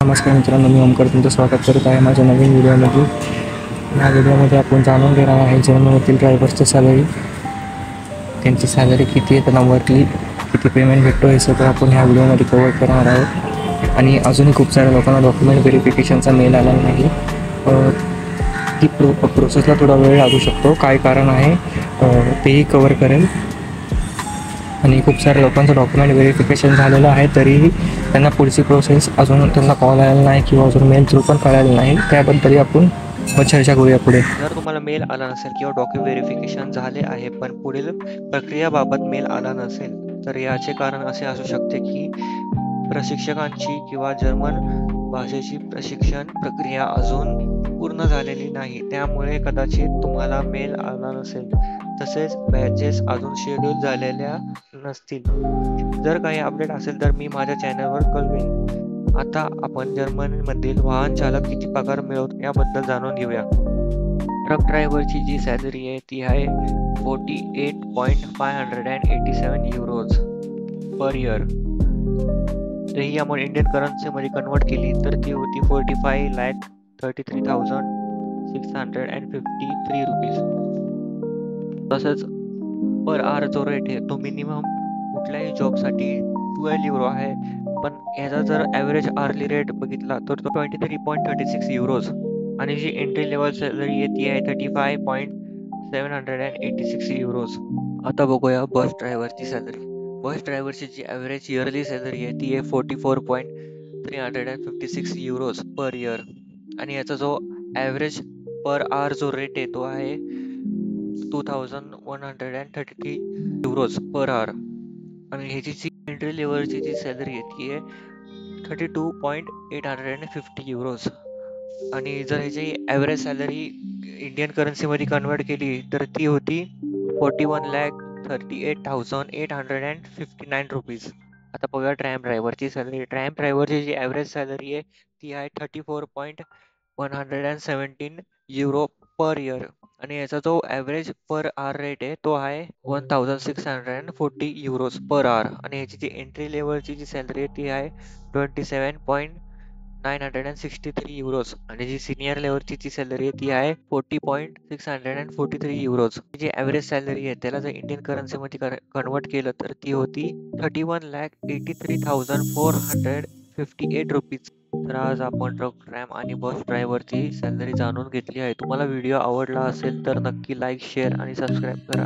नमस्कार मित्रांनो, मी ओमकार तुमचं स्वागत करत आहे माझ्या नवीन व्हिडिओमध्ये. या व्हिडिओमध्ये आपण जाणून घेणार आहे जर्मनीतील ड्रायव्हर्सची सॅलरी, त्यांची सॅलरी किती आहे, त्यांना मंथली किती पेमेंट भेटतो, हे सगळं आपण ह्या व्हिडिओमध्ये कव्हर करणार आहोत. आणि अजूनही खूप साऱ्या लोकांना डॉक्युमेंट व्हेरिफिकेशनचा मेल आला नाही. ती प्रोसेसला थोडा वेळ लागू शकतो. काय कारण आहे तेही कव्हर करेल. आणि खूप साऱ्या लोकांचं डॉक्युमेंट व्हेरिफिकेशन झालेलं आहे, तरीही त्यांना पुढची प्रोसेस अजून त्यांना कॉल आलेला नाही किंवा अजून मेल थ्रू पण कळायला नाही. त्याबद्दलही आपण चर्चा करूया पुढे. जर तुम्हाला मेल आला नसेल किंवा डॉक्युमेंट व्हेरिफिकेशन झाले आहे पण पुढील प्रक्रियाबाबत मेल आला नसेल, तर याचे कारण असे असू शकते की प्रशिक्षकांची किंवा जर्मन भाषेची प्रशिक्षण प्रक्रिया अजून पूर्ण झालेली नाही, त्यामुळे कदाचित तुम्हाला मेल आला नसेल. तसेच बॅचेस अजून शेड्यूल झालेल्या नसतील. जर काही अपडेट असेल तर मी माझ्या चॅनलवर कळवेन. आता आपण जर्मनीमधील वाहन चालक किती पगार मिळवतो याबद्दल जाणून घेऊया. ट्रक ड्रायव्हरची जी सॅलरी आहे ती आहे 48,587 युरोज पर इयर. ही अमाऊंट इंडियन करन्सीमध्ये कन्वर्ट केली तर ती होती 45,33,653 रुपीज. तसंच पर आवर जो रेट आहे तो मिनिमम कुठल्याही जॉबसाठी 12 युरो आहे, पण ह्याचा जर ॲव्हरेज आर्ली रेट बघितला तर तो 23.36 युरोज. आणि जी एंट्री लेवल सॅलरी आहे ती आहे 35,786 युरोज. आता बघूया बस ड्रायव्हरची सॅलरी. बस ड्रायव्हरची जी ॲव्हरेज इयरली सॅलरी आहे ती आहे 44.356 युरोज पर इयर. आणि याचा जो ॲव्हरेज पर आवर जो रेट आहे तो आहे 2,133 युरोज पर आवर. आणि ह्याची जी एंट्री लेवलची जी सॅलरी आहे ती आहे 32.850 युरोज. आणि जर ह्याची ॲव्हरेज सॅलरी इंडियन करन्सीमध्ये कन्वर्ट केली तर ती होती 41,38,859 रुपीज. आता बघूया ट्रॅम ड्रायव्हरची सॅलरी. ट्रॅम ड्रायव्हरची जी ॲव्हरेज सॅलरी आहे ती आहे 34.117 युरो पर इयर. आणि याचा जो ॲव्हरेज पर आवर रेट आहे तो आहे 1,640 युरोज पर आवर. आणि याची जी एंट्री लेवलची जी सॅलरी आहे ती आहे 27.963 युरोज. आणि जी सिनियर लेवलची जी सॅलरी आहे ती आहे 40.643 युरोज. जी ॲव्हरेज सॅलरी आहे त्याला जर इंडियन करन्सीमध्ये कन्वर्ट केलं तर ती होती 31,83,458 रुपीज. तर आज आपण ट्रक, ट्रॅम आणि बस ड्रायव्हरची सॅलरी जाणून घेतली आहे. तुम्हाला व्हिडिओ आवडला असेल तर नक्की लाईक, शेअर आणि सबस्क्राईब करा.